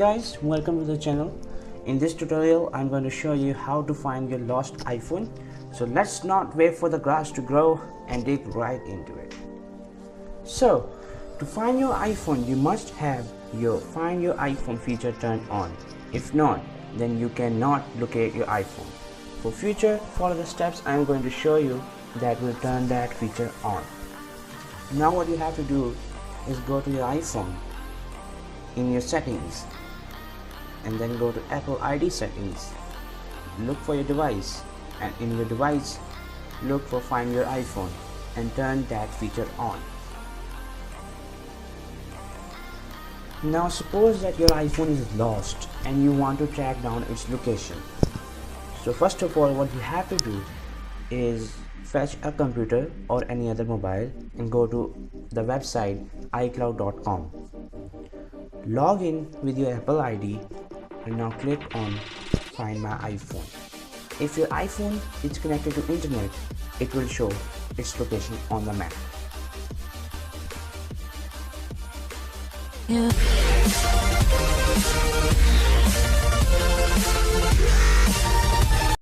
guys, welcome to the channel. In this tutorial I'm going to show you how to find your lost iPhone. So let's not wait for the grass to grow and dig right into it. So to find your iPhone you must have your Find Your iPhone feature turned on. If not, then you cannot locate your iPhone. For future, follow the steps I'm going to show you that will turn that feature on. Now what you have to do is go to your iPhone in your settings and then go to Apple ID settings, look for your device, and in your device look for Find Your iPhone and turn that feature on. Now suppose that your iPhone is lost and you want to track down its location. So first of all, what you have to do is fetch a computer or any other mobile and go to the website iCloud.com. Log in with your Apple ID and now click on Find My iPhone. If your iPhone is connected to internet, it will show its location on the map. Yeah.